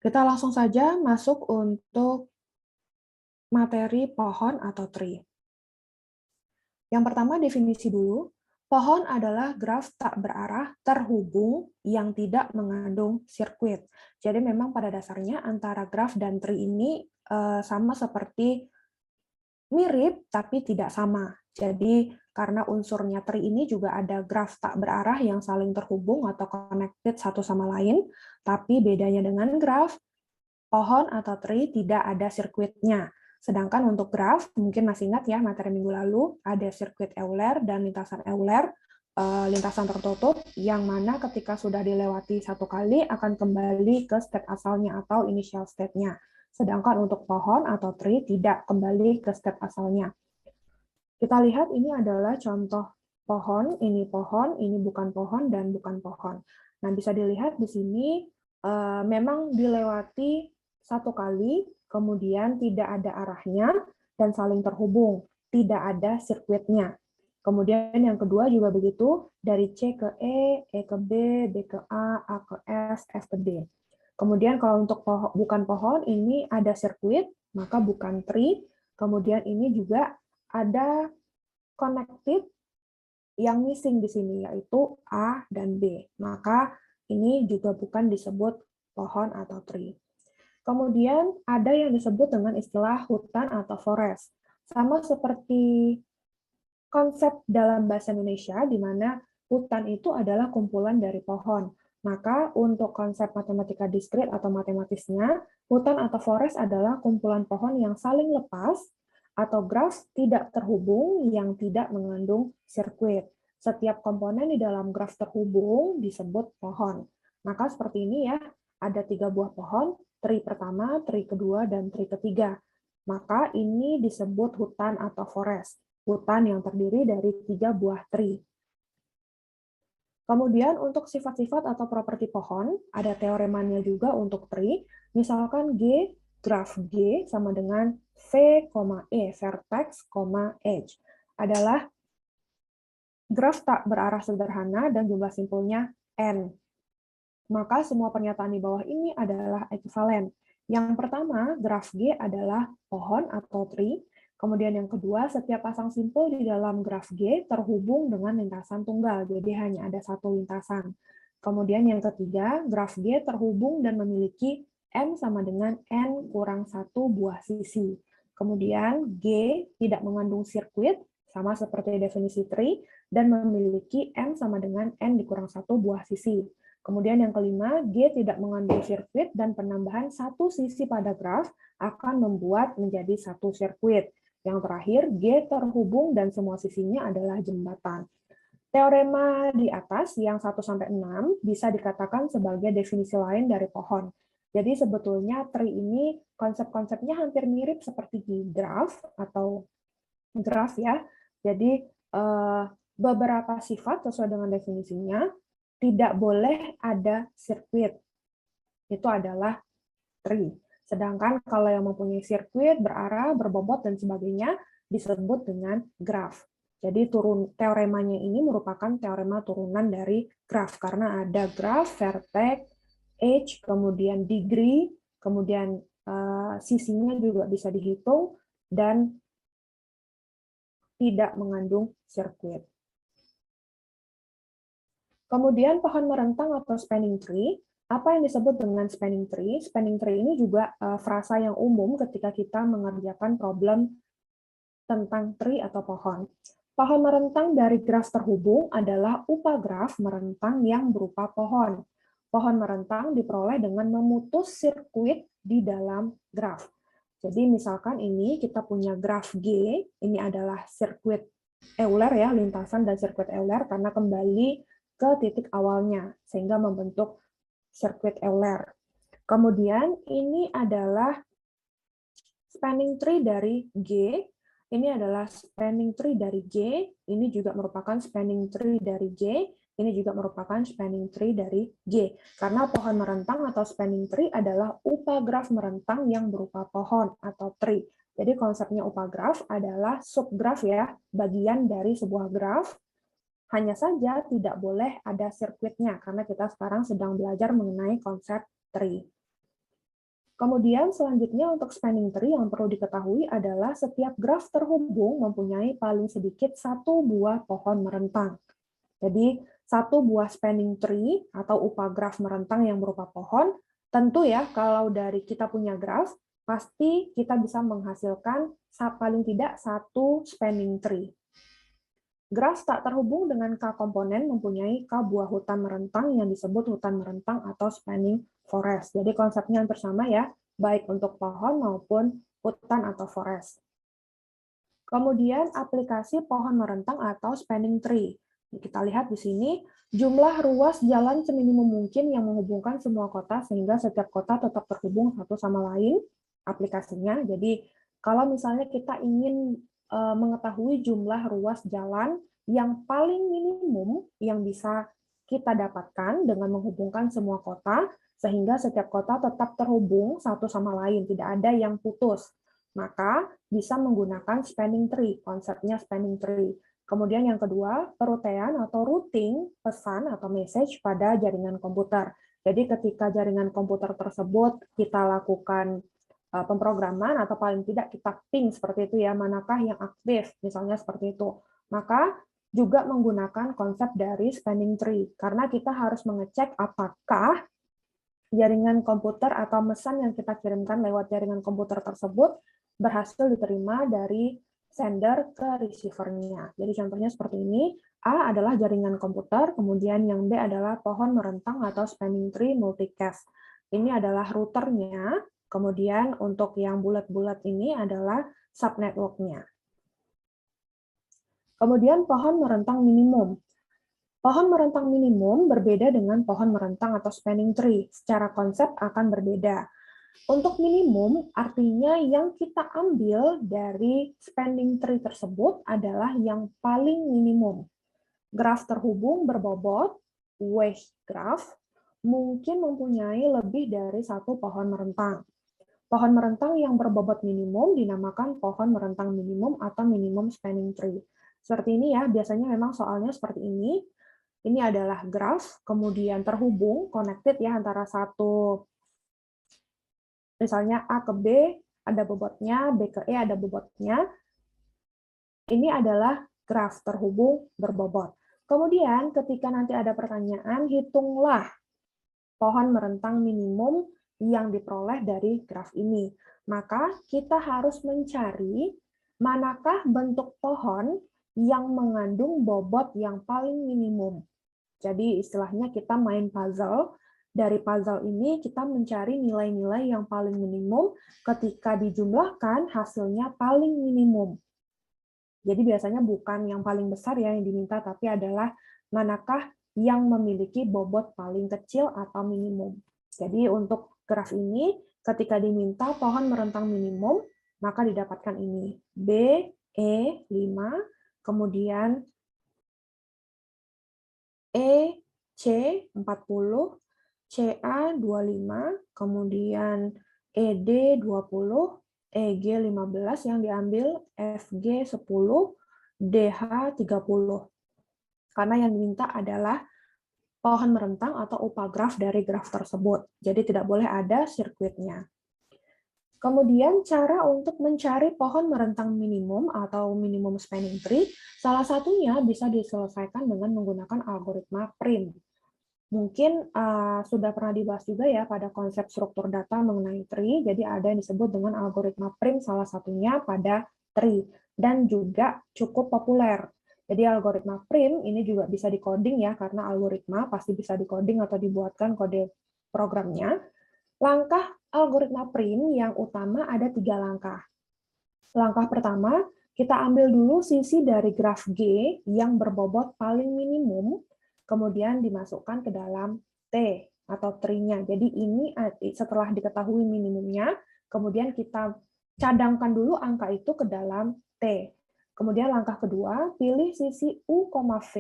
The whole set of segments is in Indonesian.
Kita langsung saja masuk untuk materi pohon atau tree. Yang pertama definisi dulu. Pohon adalah graf tak berarah terhubung yang tidak mengandung sirkuit. Jadi memang pada dasarnya antara graf dan tree ini sama seperti mirip tapi tidak sama. Jadi karena unsurnya tree ini juga ada graf tak berarah yang saling terhubung atau connected satu sama lain, tapi bedanya dengan graf, pohon atau tree tidak ada sirkuitnya. Sedangkan untuk graf, mungkin masih ingat ya materi minggu lalu, ada sirkuit Euler dan lintasan Euler, lintasan tertutup, yang mana ketika sudah dilewati satu kali akan kembali ke state asalnya atau initial state-nya. Sedangkan untuk pohon atau tree tidak kembali ke state asalnya. Kita lihat ini adalah contoh pohon, ini bukan pohon, dan bukan pohon. Nah, bisa dilihat di sini memang dilewati satu kali, kemudian tidak ada arahnya, dan saling terhubung. Tidak ada sirkuitnya. Kemudian yang kedua juga begitu, dari C ke E ke B ke A ke S, F ke D. Kemudian kalau untuk bukan pohon, ini ada sirkuit, maka bukan tree. Kemudian ini juga ada connected yang missing di sini, yaitu A dan B. Maka ini juga bukan disebut pohon atau tree. Kemudian ada yang disebut dengan istilah hutan atau forest. Sama seperti konsep dalam bahasa Indonesia, di mana hutan itu adalah kumpulan dari pohon. Maka untuk konsep matematika diskrit atau matematisnya, hutan atau forest adalah kumpulan pohon yang saling lepas atau graf tidak terhubung yang tidak mengandung sirkuit. Setiap komponen di dalam graf terhubung disebut pohon. Maka seperti ini ya, ada 3 buah pohon, tree pertama, tree kedua, dan tree ketiga. Maka ini disebut hutan atau forest. Hutan yang terdiri dari 3 buah tree. Kemudian untuk sifat-sifat atau properti pohon, ada teoremanya juga untuk tree. Misalkan graf G sama dengan V, E, vertex, edge. Adalah graf tak berarah sederhana dan jumlah simpulnya N. Maka semua pernyataan di bawah ini adalah ekivalen. Yang pertama, graf G adalah pohon atau tree. Kemudian yang kedua, setiap pasang simpul di dalam graf G terhubung dengan lintasan tunggal, jadi hanya ada satu lintasan. Kemudian yang ketiga, graf G terhubung dan memiliki M sama dengan N kurang 1 buah sisi. Kemudian G tidak mengandung sirkuit, sama seperti definisi tree, dan memiliki M sama dengan N dikurang 1 buah sisi. Kemudian yang kelima, G tidak mengandung sirkuit dan penambahan satu sisi pada graf akan membuat menjadi satu sirkuit. Yang terakhir, G terhubung dan semua sisinya adalah jembatan. Teorema di atas yang 1-6 bisa dikatakan sebagai definisi lain dari pohon. Jadi sebetulnya tree ini konsep-konsepnya hampir mirip seperti di graf atau graf ya. Jadi beberapa sifat sesuai dengan definisinya, tidak boleh ada sirkuit. Itu adalah tree. Sedangkan kalau yang mempunyai sirkuit, berarah, berbobot, dan sebagainya disebut dengan graf. Jadi teoremanya ini merupakan teorema turunan dari graf, karena ada graf, vertex, edge, kemudian degree, kemudian sisinya juga bisa dihitung, dan tidak mengandung sirkuit. Kemudian pohon merentang atau spanning tree. Apa yang disebut dengan spanning tree? Spanning tree ini juga frasa yang umum ketika kita mengerjakan problem tentang tree atau pohon. Pohon merentang dari graf terhubung adalah upagraf merentang yang berupa pohon. Pohon merentang diperoleh dengan memutus sirkuit di dalam graf. Jadi misalkan ini kita punya graf G, ini adalah sirkuit Euler ya, lintasan dan sirkuit Euler karena kembali ke titik awalnya, sehingga membentuk sirkuit Euler. Kemudian ini adalah spanning tree dari G, ini adalah spanning tree dari G, ini juga merupakan spanning tree dari G, ini juga merupakan spanning tree dari G. Karena pohon merentang atau spanning tree adalah upagraf merentang yang berupa pohon atau tree. Jadi konsepnya upagraf adalah subgraf ya, bagian dari sebuah graf. Hanya saja tidak boleh ada sirkuitnya, karena kita sekarang sedang belajar mengenai konsep tree. Kemudian selanjutnya untuk spanning tree yang perlu diketahui adalah setiap graf terhubung mempunyai paling sedikit satu buah pohon merentang. Jadi satu buah spanning tree atau upagraf merentang yang berupa pohon, tentu ya kalau dari kita punya graf, pasti kita bisa menghasilkan paling tidak satu spanning tree. Graf tak terhubung dengan K komponen mempunyai K buah hutan merentang yang disebut hutan merentang atau spanning forest. Jadi konsepnya hampir sama ya, baik untuk pohon maupun hutan atau forest. Kemudian aplikasi pohon merentang atau spanning tree. Kita lihat di sini, jumlah ruas jalan seminimum mungkin yang menghubungkan semua kota sehingga setiap kota tetap terhubung satu sama lain aplikasinya. Jadi kalau misalnya kita ingin mengetahui jumlah ruas jalan yang paling minimum yang bisa kita dapatkan dengan menghubungkan semua kota, sehingga setiap kota tetap terhubung satu sama lain, tidak ada yang putus. Maka bisa menggunakan spanning tree, konsepnya spanning tree. Kemudian yang kedua, perutaian atau routing pesan atau message pada jaringan komputer. Jadi ketika jaringan komputer tersebut kita lakukan pemrograman atau paling tidak kita ping seperti itu ya, manakah yang aktif, misalnya seperti itu. Maka juga menggunakan konsep dari spanning tree, karena kita harus mengecek apakah jaringan komputer atau pesan yang kita kirimkan lewat jaringan komputer tersebut berhasil diterima dari sender ke receiver-nya. Jadi contohnya seperti ini, A adalah jaringan komputer, kemudian yang B adalah pohon merentang atau spanning tree multicast. Ini adalah routernya, kemudian untuk yang bulat-bulat ini adalah subnetwork-nya. Kemudian pohon merentang minimum. Pohon merentang minimum berbeda dengan pohon merentang atau spanning tree. Secara konsep akan berbeda. Untuk minimum, artinya yang kita ambil dari spanning tree tersebut adalah yang paling minimum. Graf terhubung berbobot, wedge graph, mungkin mempunyai lebih dari satu pohon merentang. Pohon merentang yang berbobot minimum dinamakan pohon merentang minimum atau minimum spanning tree. Seperti ini ya, biasanya memang soalnya seperti ini. Ini adalah graf, kemudian terhubung, connected ya antara satu, misalnya A ke B ada bobotnya, B ke E ada bobotnya. Ini adalah graf terhubung berbobot. Kemudian ketika nanti ada pertanyaan, hitunglah pohon merentang minimum yang diperoleh dari graf ini. Maka kita harus mencari manakah bentuk pohon yang mengandung bobot yang paling minimum. Jadi istilahnya kita main puzzle. Dari puzzle ini kita mencari nilai-nilai yang paling minimum, ketika dijumlahkan hasilnya paling minimum. Jadi biasanya bukan yang paling besar ya yang diminta, tapi adalah manakah yang memiliki bobot paling kecil atau minimum. Jadi untuk graf ini, ketika diminta pohon merentang minimum, maka didapatkan ini. B, E, 5, kemudian E, C, 40, CA, 25, kemudian ED, 20, EG, 15 yang diambil, FG, 10, DH, 30. Karena yang diminta adalah pohon merentang atau upagraf dari graf tersebut. Jadi tidak boleh ada sirkuitnya. Kemudian cara untuk mencari pohon merentang minimum atau minimum spanning tree, salah satunya bisa diselesaikan dengan menggunakan algoritma prim. Mungkin sudah pernah dibahas juga ya pada konsep struktur data mengenai tree, jadi ada yang disebut dengan algoritma prim salah satunya pada tree, dan juga cukup populer. Jadi algoritma prim ini juga bisa di-coding ya, karena algoritma pasti bisa di-coding atau dibuatkan kode programnya. Langkah algoritma prim yang utama ada 3 langkah. Langkah pertama, kita ambil dulu sisi dari graf G yang berbobot paling minimum, kemudian dimasukkan ke dalam T atau tree-nya. Jadi ini setelah diketahui minimumnya, kemudian kita cadangkan dulu angka itu ke dalam T. Kemudian langkah kedua, pilih sisi U, V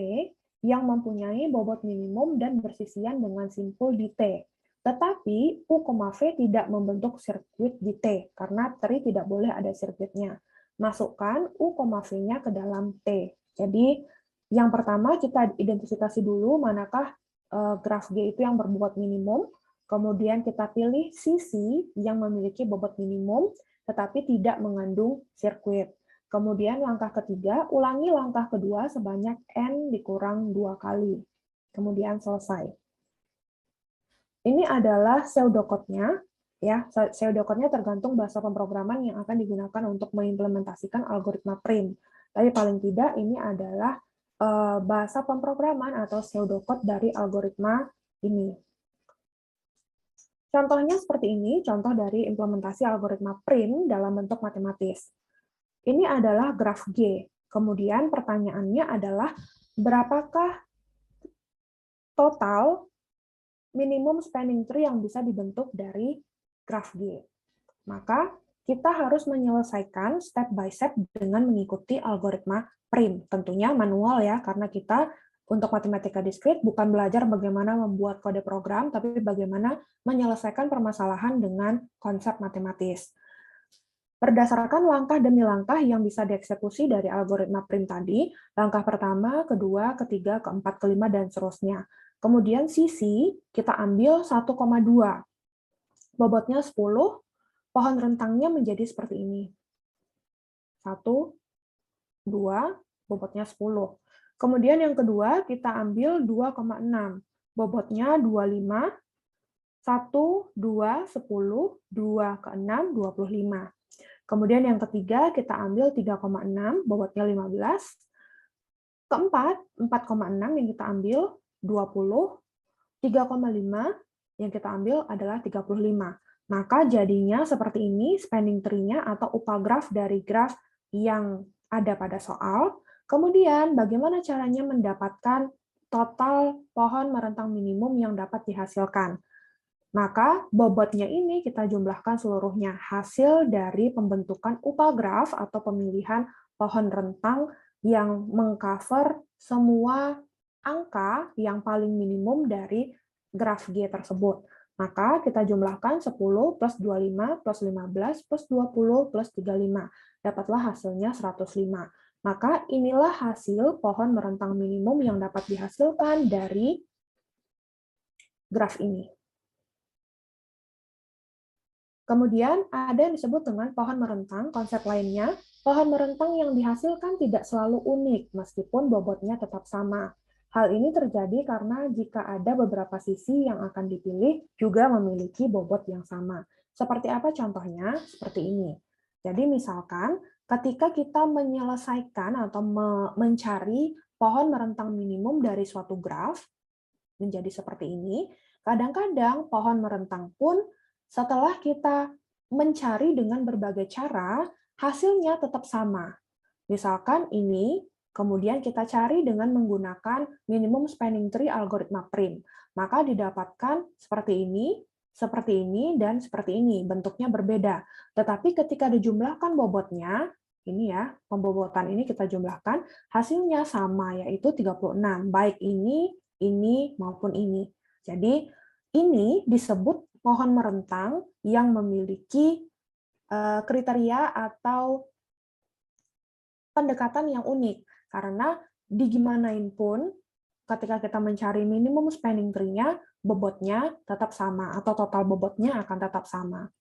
yang mempunyai bobot minimum dan bersisian dengan simpul di T. Tetapi U, V tidak membentuk sirkuit di T, karena tree tidak boleh ada sirkuitnya. Masukkan U, V-nya ke dalam T. Jadi yang pertama kita identifikasi dulu manakah graf G itu yang berbobot minimum, Kemudian kita pilih sisi yang memiliki bobot minimum, tetapi tidak mengandung sirkuit. Kemudian langkah ketiga, ulangi langkah kedua sebanyak N dikurang 2 kali. Kemudian selesai. Ini adalah pseudocode-nya. Ya, pseudocode-nya tergantung bahasa pemrograman yang akan digunakan untuk mengimplementasikan algoritma prim. Tapi paling tidak ini adalah bahasa pemrograman atau pseudocode dari algoritma ini. Contohnya seperti ini, contoh dari implementasi algoritma prim dalam bentuk matematis. Ini adalah graf G. Kemudian pertanyaannya adalah berapakah total minimum spanning tree yang bisa dibentuk dari graf G. Maka kita harus menyelesaikan step by step dengan mengikuti algoritma prim. Tentunya manual ya, karena kita untuk matematika diskrit bukan belajar bagaimana membuat kode program, tapi bagaimana menyelesaikan permasalahan dengan konsep matematis. Berdasarkan langkah demi langkah yang bisa dieksekusi dari algoritma prim tadi, langkah pertama, kedua, ketiga, keempat, kelima, dan seterusnya. Kemudian sisi kita ambil 1,2. Bobotnya 10, pohon rentangnya menjadi seperti ini. 1, 2, bobotnya 10. Kemudian yang kedua kita ambil 2,6. Bobotnya 25, 1, 2, 10, 2 ke 6, 25. Kemudian yang ketiga kita ambil 3,6, bobotnya 15. Keempat, 4,6 yang kita ambil 20. 3,5 yang kita ambil adalah 35. Maka jadinya seperti ini spanning tree-nya atau upagraf dari graf yang ada pada soal. Kemudian bagaimana caranya mendapatkan total pohon merentang minimum yang dapat dihasilkan. Maka bobotnya ini kita jumlahkan seluruhnya, hasil dari pembentukan upagraf atau pemilihan pohon rentang yang mengcover semua angka yang paling minimum dari graf G tersebut. Maka kita jumlahkan 10 plus 25 plus 15 plus 20 plus 35. Dapatlah hasilnya 105. Maka inilah hasil pohon merentang minimum yang dapat dihasilkan dari graf ini. Kemudian ada yang disebut dengan pohon merentang, konsep lainnya, pohon merentang yang dihasilkan tidak selalu unik, meskipun bobotnya tetap sama. Hal ini terjadi karena jika ada beberapa sisi yang akan dipilih juga memiliki bobot yang sama. Seperti apa contohnya? Seperti ini. Jadi misalkan ketika kita menyelesaikan atau mencari pohon merentang minimum dari suatu graf, menjadi seperti ini, kadang-kadang pohon merentang pun setelah kita mencari dengan berbagai cara, hasilnya tetap sama. Misalkan ini, kemudian kita cari dengan menggunakan minimum spanning tree algoritma prim. Maka didapatkan seperti ini, dan seperti ini. Bentuknya berbeda. Tetapi ketika dijumlahkan bobotnya, ini ya, pembobotan ini kita jumlahkan, hasilnya sama, yaitu 36. Baik ini, maupun ini. Jadi, ini disebut pohon merentang yang memiliki kriteria atau pendekatan yang unik. Karena digimanain pun, ketika kita mencari minimum spanning tree-nya, bobotnya tetap sama, atau total bobotnya akan tetap sama.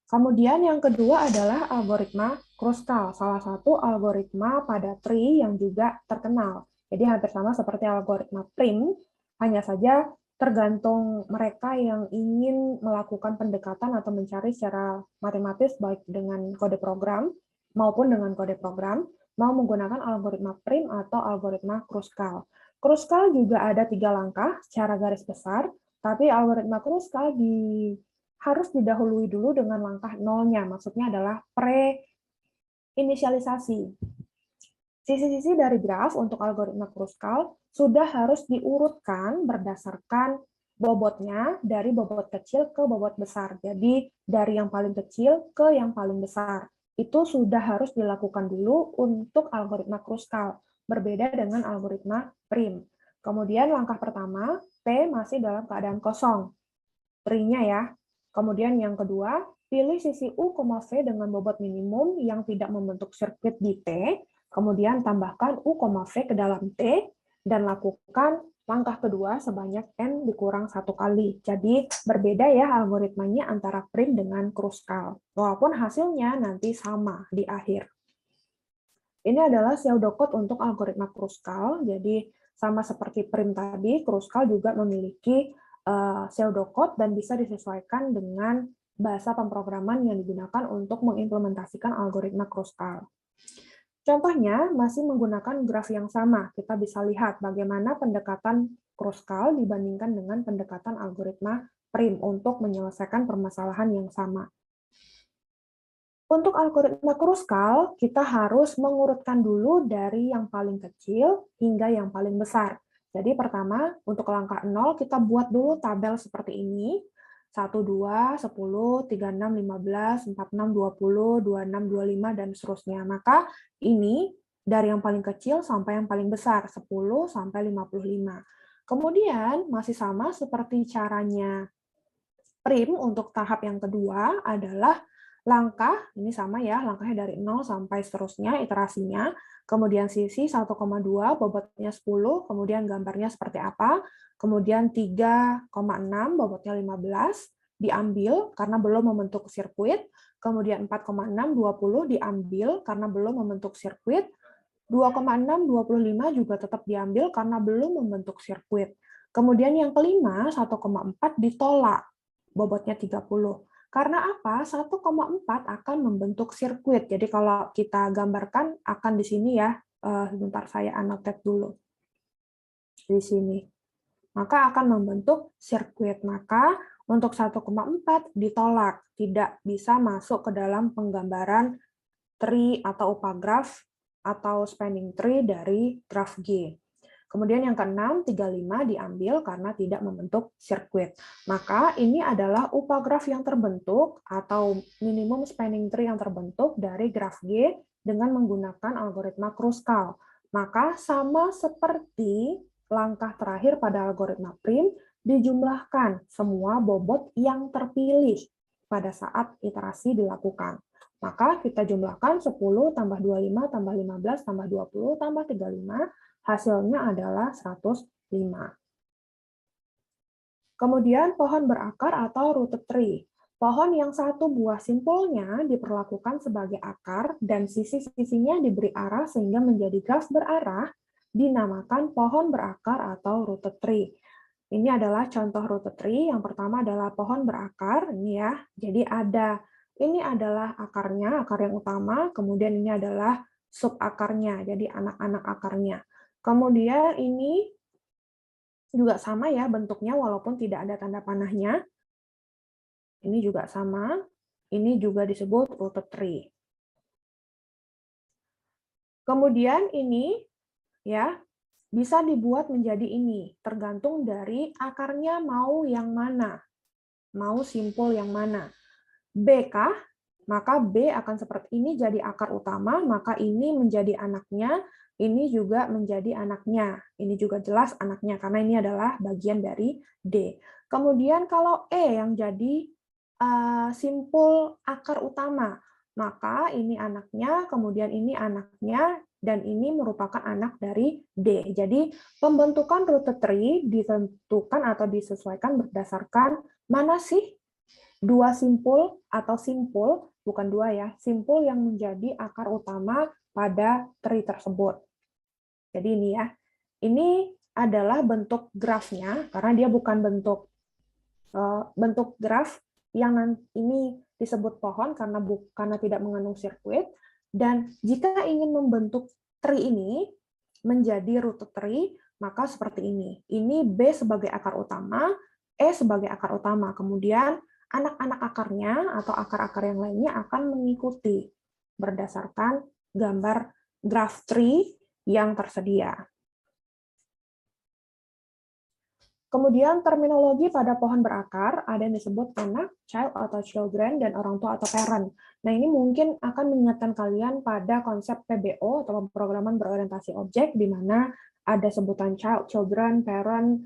Kemudian yang kedua adalah algoritma Kruskal, salah satu algoritma pada tree yang juga terkenal. Jadi hampir sama seperti algoritma prim, hanya saja tergantung mereka yang ingin melakukan pendekatan atau mencari secara matematis baik dengan kode program maupun dengan kode program, mau menggunakan algoritma prim atau algoritma Kruskal. Kruskal juga ada 3 langkah secara garis besar, tapi algoritma Kruskal harus didahului dulu dengan langkah nolnya, maksudnya adalah pre-inisialisasi. Sisi-sisi dari graf untuk algoritma Kruskal sudah harus diurutkan berdasarkan bobotnya dari bobot kecil ke bobot besar. Jadi dari yang paling kecil ke yang paling besar. Itu sudah harus dilakukan dulu untuk algoritma Kruskal, berbeda dengan algoritma prim. Kemudian langkah pertama, P masih dalam keadaan kosong. Tree-nya ya. Kemudian yang kedua, pilih sisi U, V dengan bobot minimum yang tidak membentuk sirkuit di T, kemudian tambahkan U, V ke dalam T, dan lakukan Langkah kedua sebanyak N dikurang 1 kali. Jadi berbeda ya algoritmanya antara prim dengan kruskal. Walaupun hasilnya nanti sama di akhir. Ini adalah pseudocode untuk algoritma kruskal. Jadi sama seperti prim tadi, kruskal juga memiliki pseudocode dan bisa disesuaikan dengan bahasa pemrograman yang digunakan untuk mengimplementasikan algoritma kruskal. Contohnya masih menggunakan graf yang sama. Kita bisa lihat bagaimana pendekatan kruskal dibandingkan dengan pendekatan algoritma prim untuk menyelesaikan permasalahan yang sama. Untuk algoritma kruskal, kita harus mengurutkan dulu dari yang paling kecil hingga yang paling besar. Jadi pertama, untuk langkah 0, kita buat dulu tabel seperti ini. 1, 2, 10, 36, 15, 46, 20, 26, 25, dan seterusnya. Maka ini dari yang paling kecil sampai yang paling besar, 10 sampai 55. Kemudian masih sama seperti caranya prim untuk tahap yang kedua adalah langkah, ini sama ya, langkahnya dari 0 sampai seterusnya, iterasinya. Kemudian sisi 1,2, bobotnya 10, kemudian gambarnya seperti apa. Kemudian 3,6, bobotnya 15, diambil karena belum membentuk sirkuit. Kemudian 4,6, 20 diambil karena belum membentuk sirkuit. 2,6, 25 juga tetap diambil karena belum membentuk sirkuit. Kemudian yang kelima, 1,4 ditolak, bobotnya 30. Karena apa? 1,4 akan membentuk sirkuit. Jadi kalau kita gambarkan akan di sini ya, sebentar saya annotate dulu. Di sini. Maka akan membentuk sirkuit. Maka untuk 1,4 ditolak, tidak bisa masuk ke dalam penggambaran tree atau upagraf atau spanning tree dari graf G. Kemudian yang keenam, 35 diambil karena tidak membentuk sirkuit. Maka ini adalah upagraf yang terbentuk atau minimum spanning tree yang terbentuk dari graf G dengan menggunakan algoritma kruskal. Maka sama seperti langkah terakhir pada algoritma prim, dijumlahkan semua bobot yang terpilih pada saat iterasi dilakukan. Maka kita jumlahkan 10 tambah 25 tambah 15 tambah 20 tambah 35, hasilnya adalah 105. Kemudian pohon berakar atau rooted tree. Pohon yang satu buah simpulnya diperlakukan sebagai akar dan sisi-sisinya diberi arah sehingga menjadi graf berarah, dinamakan pohon berakar atau rooted tree. Ini adalah contoh rooted tree. Yang pertama adalah pohon berakar, ini ya. Jadi ini adalah akarnya, akar yang utama, kemudian ini adalah sub akarnya, jadi anak-anak akarnya. Kemudian ini juga sama ya bentuknya walaupun tidak ada tanda panahnya. Ini juga sama. Ini juga disebut rooted tree. Kemudian ini ya bisa dibuat menjadi ini, tergantung dari akarnya mau yang mana. Mau simpul yang mana. B kah? Maka B akan seperti ini jadi akar utama, maka ini menjadi anaknya, ini juga menjadi anaknya. Ini juga jelas anaknya, karena ini adalah bagian dari D. Kemudian kalau E yang jadi simpul akar utama, maka ini anaknya, kemudian ini anaknya, dan ini merupakan anak dari D. Jadi pembentukan rooted tree ditentukan atau disesuaikan berdasarkan mana sih dua simpul atau simpul, bukan dua ya, simpul yang menjadi akar utama pada tree tersebut. Jadi ini ya, ini adalah bentuk grafnya, karena dia bukan bentuk graf yang ini disebut pohon karena tidak mengandung sirkuit. Dan jika ingin membentuk tree ini menjadi rooted tree, maka seperti ini. Ini B sebagai akar utama, E sebagai akar utama. Kemudian anak-anak akarnya atau akar-akar yang lainnya akan mengikuti berdasarkan gambar graph tree yang tersedia. Kemudian terminologi pada pohon berakar ada yang disebut anak, child atau children, dan orang tua atau parent. Nah ini mungkin akan mengingatkan kalian pada konsep PBO atau pemrograman berorientasi objek, di mana ada sebutan child, children, parent,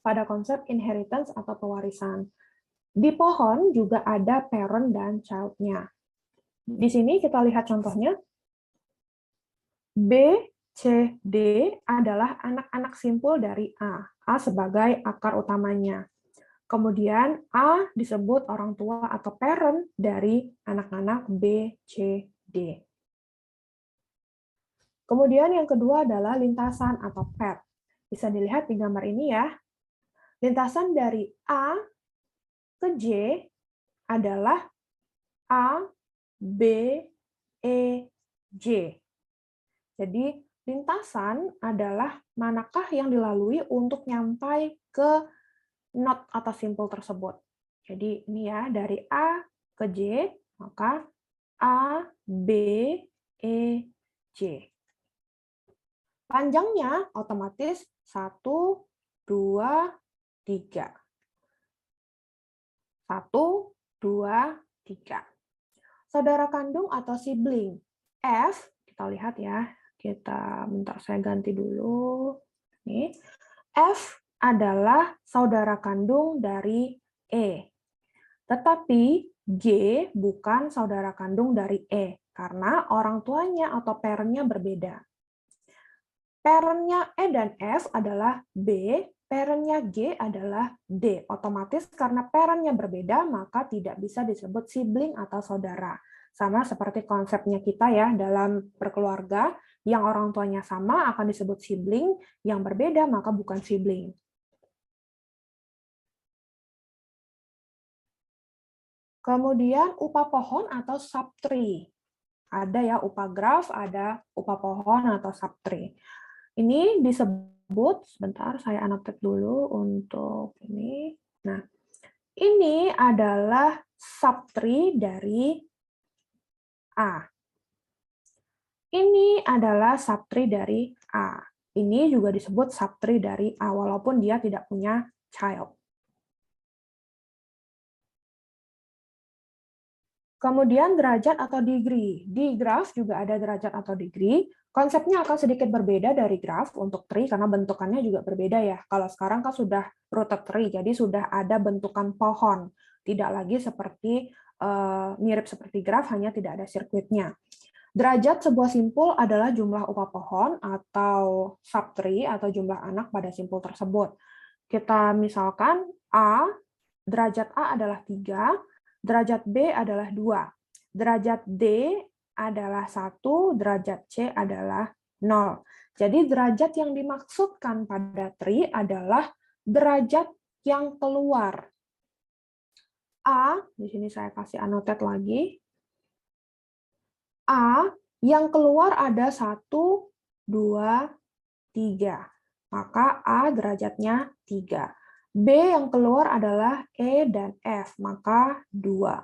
pada konsep inheritance atau pewarisan. Di pohon juga ada parent dan child-nya. Di sini kita lihat contohnya. B C, D adalah anak-anak simpul dari A. A sebagai akar utamanya. Kemudian A disebut orang tua atau parent dari anak-anak B, C, D. Kemudian yang kedua adalah lintasan atau path. Bisa dilihat di gambar ini ya. Lintasan dari A ke J adalah A, B, E, J. Jadi lintasan adalah manakah yang dilalui untuk nyampai ke not atau simpul tersebut. Jadi ini ya, dari A ke J, maka A, B, E, J. Panjangnya otomatis 1, 2, 3. 1, 2, 3. Saudara kandung atau sibling. F, kita lihat ya. Bentar saya ganti dulu. Nih. F adalah saudara kandung dari E. Tetapi G bukan saudara kandung dari E, karena orang tuanya atau parent-nya berbeda. Parent-nya E dan F adalah B, parent-nya G adalah D. Otomatis karena parent-nya berbeda, maka tidak bisa disebut sibling atau saudara. Sama seperti konsepnya kita ya, dalam berkeluarga, yang orang tuanya sama akan disebut sibling, yang berbeda maka bukan sibling. Kemudian upah pohon atau subtree. Ada ya upah graf, ada upah pohon atau subtree. Ini disebut, sebentar saya annotate dulu untuk ini. Nah, ini adalah subtree dari A. Ini adalah subtree dari A. Ini juga disebut subtree dari A, walaupun dia tidak punya child. Kemudian derajat atau degree. Di graf juga ada derajat atau degree. Konsepnya akan sedikit berbeda dari graf untuk tree karena bentukannya juga berbeda ya. Kalau sekarang kan sudah rooted tree, jadi sudah ada bentukan pohon. Tidak lagi seperti mirip seperti graf, hanya tidak ada sirkuitnya. Derajat sebuah simpul adalah jumlah upah pohon atau subtree atau jumlah anak pada simpul tersebut. Kita misalkan A, derajat A adalah 3, derajat B adalah 2, derajat D adalah 1, derajat C adalah 0. Jadi derajat yang dimaksudkan pada tree adalah derajat yang keluar. A, di sini saya kasih annotate lagi. A yang keluar ada 1, 2, 3. Maka A derajatnya 3. B yang keluar adalah E dan F, maka 2.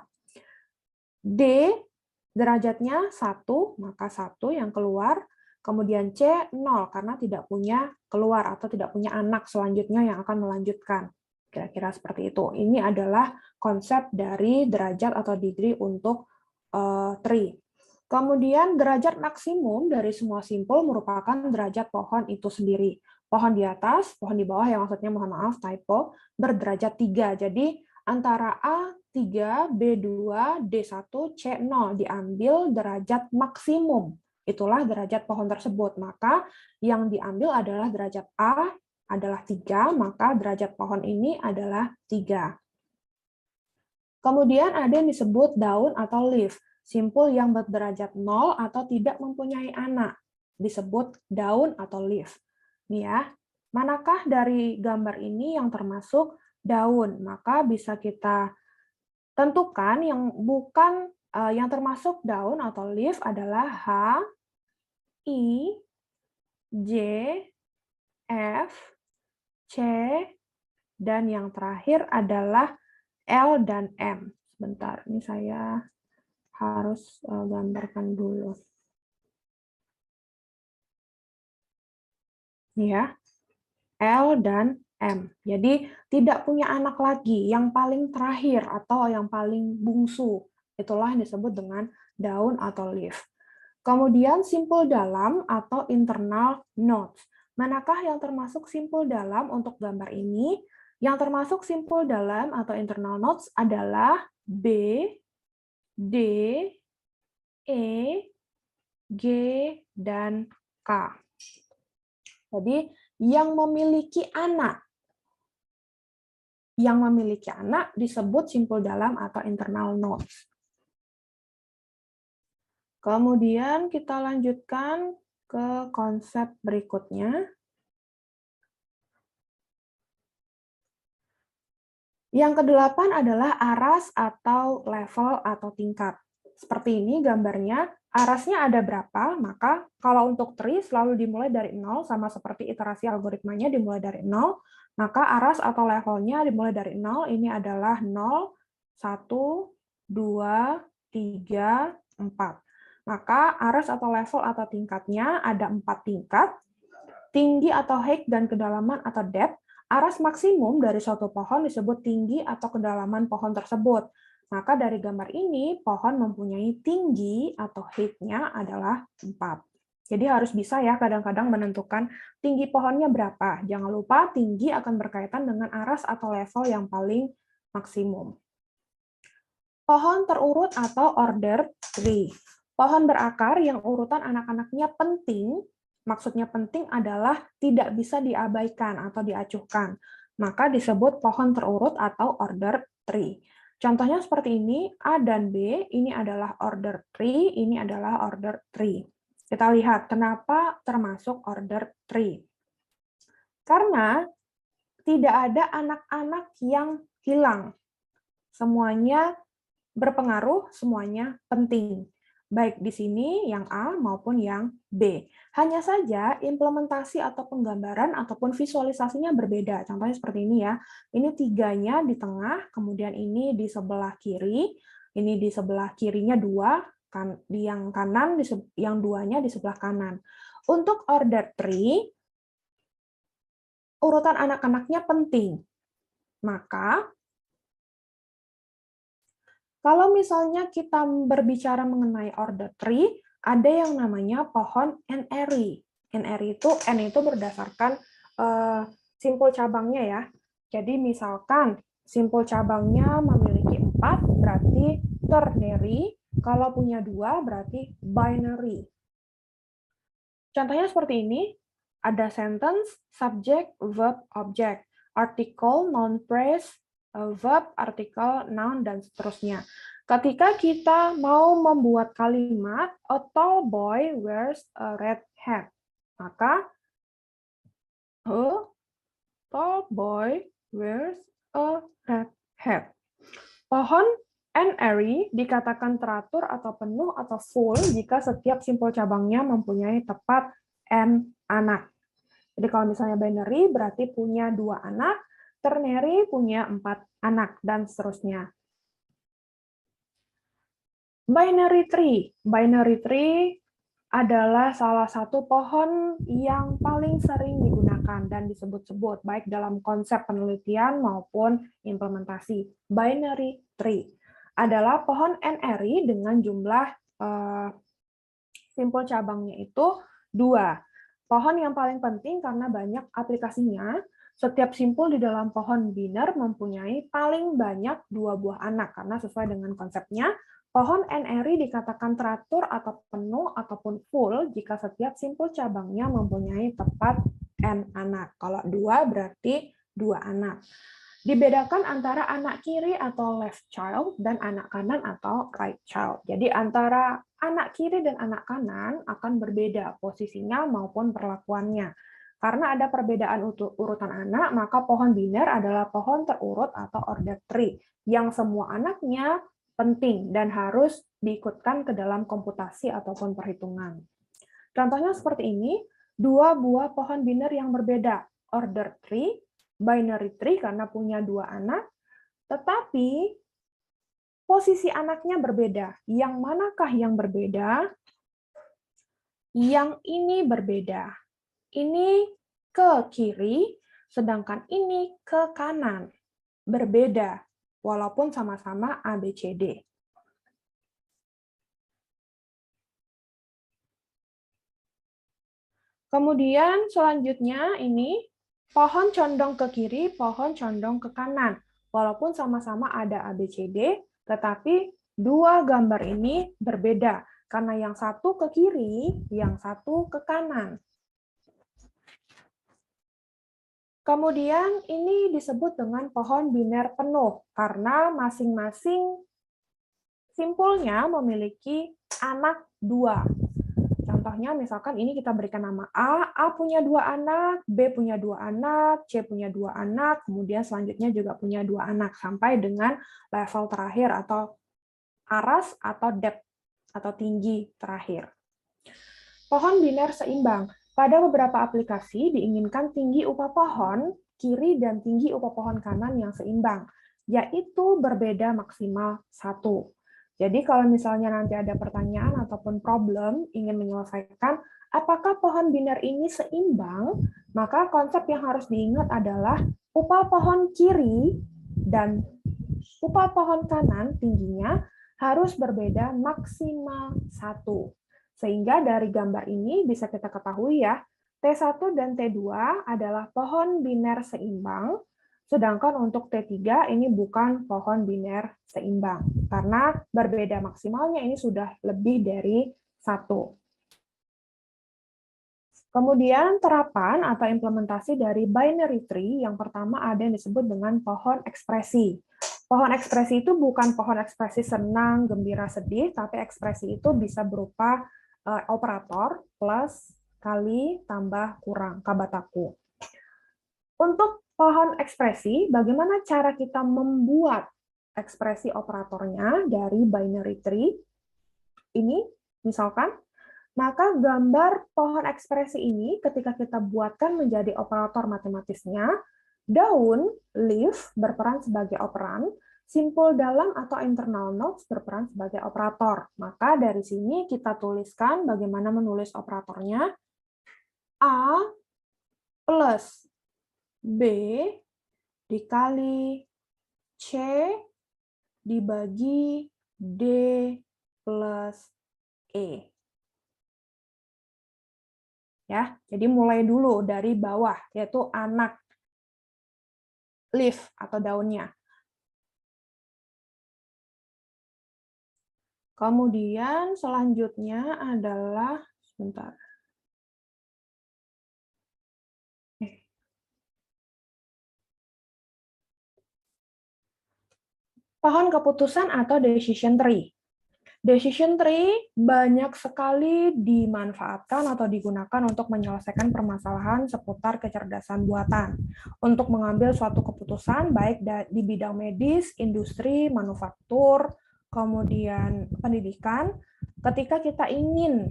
D derajatnya 1, maka 1 yang keluar. Kemudian C 0, karena tidak punya keluar atau tidak punya anak selanjutnya yang akan melanjutkan. Kira-kira seperti itu. Ini adalah konsep dari derajat atau degree untuk tree. Kemudian derajat maksimum dari semua simpul merupakan derajat pohon itu sendiri. Pohon di atas, pohon di bawah, yang maksudnya mohon maaf, typo, berderajat 3. Jadi antara A3, B2, D1, C0 diambil derajat maksimum. Itulah derajat pohon tersebut. Maka yang diambil adalah derajat A adalah 3, maka derajat pohon ini adalah 3. Kemudian ada yang disebut daun atau leaf. Simpul yang berderajat 0 atau tidak mempunyai anak disebut daun atau leaf. Nih ya, manakah dari gambar ini yang termasuk daun? Maka bisa kita tentukan yang bukan yang termasuk daun atau leaf adalah H, I, J, F, C, dan yang terakhir adalah L dan M. Sebentar, ini saya harus gambarkan dulu. Nih ya, L dan M. Jadi tidak punya anak lagi, yang paling terakhir atau yang paling bungsu. Itulah yang disebut dengan daun atau leaf. Kemudian simpul dalam atau internal nodes. Manakah yang termasuk simpul dalam untuk gambar ini? Yang termasuk simpul dalam atau internal nodes adalah B, D, E, G, dan K. Jadi, yang memiliki anak. Yang memiliki anak disebut simpul dalam atau internal nodes. Kemudian kita lanjutkan ke konsep berikutnya. Yang kedelapan adalah aras atau level atau tingkat. Seperti ini gambarnya, arasnya ada berapa, maka kalau untuk tree selalu dimulai dari 0, sama seperti iterasi algoritmanya dimulai dari 0, maka aras atau levelnya dimulai dari 0, ini adalah 0, 1, 2, 3, 4. Maka aras atau level atau tingkatnya ada 4 tingkat, tinggi atau height dan kedalaman atau depth. Aras maksimum dari suatu pohon disebut tinggi atau kedalaman pohon tersebut. Maka dari gambar ini, pohon mempunyai tinggi atau height-nya adalah 4. Jadi harus bisa ya kadang-kadang menentukan tinggi pohonnya berapa. Jangan lupa tinggi akan berkaitan dengan aras atau level yang paling maksimum. Pohon terurut atau order tree. Pohon berakar yang urutan anak-anaknya penting. Maksudnya penting adalah tidak bisa diabaikan atau diacuhkan. Maka disebut pohon terurut atau order tree. Contohnya seperti ini, A dan B, ini adalah order tree, ini adalah order tree. Kita lihat kenapa termasuk order tree. Karena tidak ada anak-anak yang hilang. Semuanya berpengaruh, semuanya penting. Baik di sini yang A maupun yang B. Hanya saja implementasi atau penggambaran ataupun visualisasinya berbeda. Contohnya seperti ini ya. Ini tiganya di tengah, kemudian ini di sebelah kiri, ini di sebelah kirinya 2, di yang kanan, yang 2-nya di sebelah kanan. Untuk order tree, urutan anak-anaknya penting. Maka kalau misalnya kita berbicara mengenai order tree, ada yang namanya pohon N-eri. N-eri itu, N itu berdasarkan simpul cabangnya ya. Jadi misalkan simpul cabangnya memiliki 4, berarti ternary. Kalau punya 2, berarti binary. Contohnya seperti ini, ada sentence, subject, verb, object, article, noun phrase, verb, artikel, noun, dan seterusnya. Ketika kita mau membuat kalimat, a tall boy wears a red hat, maka a tall boy wears a red hat. Pohon N-eri dikatakan teratur atau penuh atau full jika setiap simpul cabangnya mempunyai tepat N anak. Jadi kalau misalnya binary berarti punya 2 anak, ternary punya 4 anak, dan seterusnya. Binary tree. Binary tree adalah salah satu pohon yang paling sering digunakan dan disebut-sebut, baik dalam konsep penelitian maupun implementasi. Binary tree adalah pohon N-eri dengan jumlah simpul cabangnya itu 2. Pohon yang paling penting karena banyak aplikasinya. Setiap simpul di dalam pohon biner mempunyai paling banyak 2 buah anak, karena sesuai dengan konsepnya, pohon N-eri dikatakan teratur atau penuh ataupun full jika setiap simpul cabangnya mempunyai tepat N anak. Kalau 2 berarti 2 anak. Dibedakan antara anak kiri atau left child dan anak kanan atau right child. Jadi antara anak kiri dan anak kanan akan berbeda posisinya maupun perlakuannya. Karena ada perbedaan urutan anak, maka pohon biner adalah pohon terurut atau order tree, yang semua anaknya penting dan harus diikutkan ke dalam komputasi ataupun perhitungan. Contohnya seperti ini, 2 buah pohon biner yang berbeda, order tree, binary tree karena punya 2 anak, tetapi posisi anaknya berbeda. Yang manakah yang berbeda? Yang ini berbeda. Ini ke kiri, sedangkan ini ke kanan. Berbeda, walaupun sama-sama A, B, C, D. Kemudian selanjutnya ini, pohon condong ke kiri, pohon condong ke kanan. Walaupun sama-sama ada A, B, C, D, tetapi 2 gambar ini berbeda. Karena yang satu ke kiri, yang satu ke kanan. Kemudian ini disebut dengan pohon biner penuh karena masing-masing simpulnya memiliki anak 2. Contohnya misalkan ini kita berikan nama A punya 2 anak, B punya 2 anak, C punya 2 anak, kemudian selanjutnya juga punya 2 anak, sampai dengan level terakhir atau aras atau depth atau tinggi terakhir. Pohon biner seimbang. Pada beberapa aplikasi diinginkan tinggi upah pohon kiri dan tinggi upah pohon kanan yang seimbang, yaitu berbeda maksimal 1. Jadi kalau misalnya nanti ada pertanyaan ataupun problem ingin menyelesaikan apakah pohon biner ini seimbang, maka konsep yang harus diingat adalah upah pohon kiri dan upah pohon kanan tingginya harus berbeda maksimal 1. Sehingga dari gambar ini bisa kita ketahui ya, T1 dan T2 adalah pohon biner seimbang, sedangkan untuk T3 ini bukan pohon biner seimbang, karena berbeda maksimalnya ini sudah lebih dari 1. Kemudian terapan atau implementasi dari binary tree, yang pertama ada yang disebut dengan pohon ekspresi. Pohon ekspresi itu bukan pohon ekspresi senang, gembira, sedih, tapi ekspresi itu bisa berupa operator plus, kali, tambah, kurang, kabataku. Untuk pohon ekspresi, bagaimana cara kita membuat ekspresi operatornya dari binary tree? Ini, misalkan, maka gambar pohon ekspresi ini ketika kita buatkan menjadi operator matematisnya, daun, leaf, berperan sebagai operan, simpul dalam atau internal nodes berperan sebagai operator. Maka dari sini kita tuliskan bagaimana menulis operatornya. A plus B dikali C dibagi D plus E. Ya, jadi mulai dulu dari bawah, yaitu anak leaf atau daunnya. Kemudian selanjutnya adalah, sebentar. Pohon keputusan atau decision tree. Decision tree banyak sekali dimanfaatkan atau digunakan untuk menyelesaikan permasalahan seputar kecerdasan buatan. Untuk mengambil suatu keputusan baik di bidang medis, industri, manufaktur, kemudian pendidikan, ketika kita ingin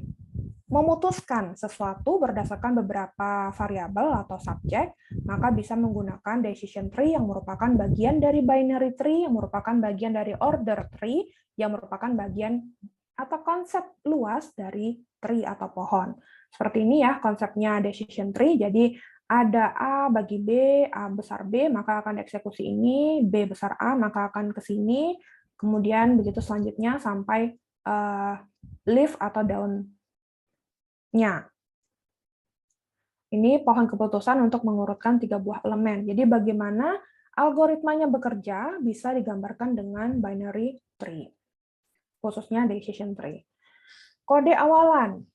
memutuskan sesuatu berdasarkan beberapa variabel atau subjek, maka bisa menggunakan decision tree yang merupakan bagian dari binary tree, yang merupakan bagian dari order tree, yang merupakan bagian atau konsep luas dari tree atau pohon. Seperti ini ya konsepnya decision tree. Jadi ada A bagi B, A besar B, maka akan dieksekusi ini, B besar A, maka akan ke sini, kemudian begitu selanjutnya sampai leaf atau daun. Ini pohon keputusan untuk mengurutkan 3 buah elemen. Jadi bagaimana algoritmanya bekerja bisa digambarkan dengan binary tree, khususnya decision tree. Kode awalan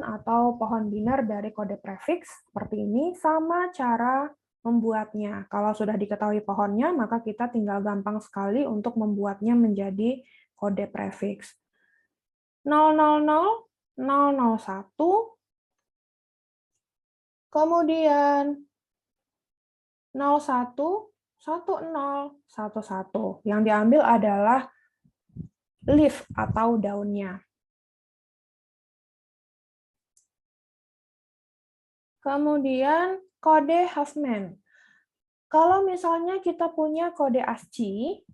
atau pohon biner dari kode prefix seperti ini, sama cara membuatnya. Kalau sudah diketahui pohonnya, maka kita tinggal gampang sekali untuk membuatnya menjadi kode prefix. 000, 001, kemudian 01, 10, 11. Yang diambil adalah leaf atau daunnya. Kemudian kode Huffman. Kalau misalnya kita punya kode ASCII,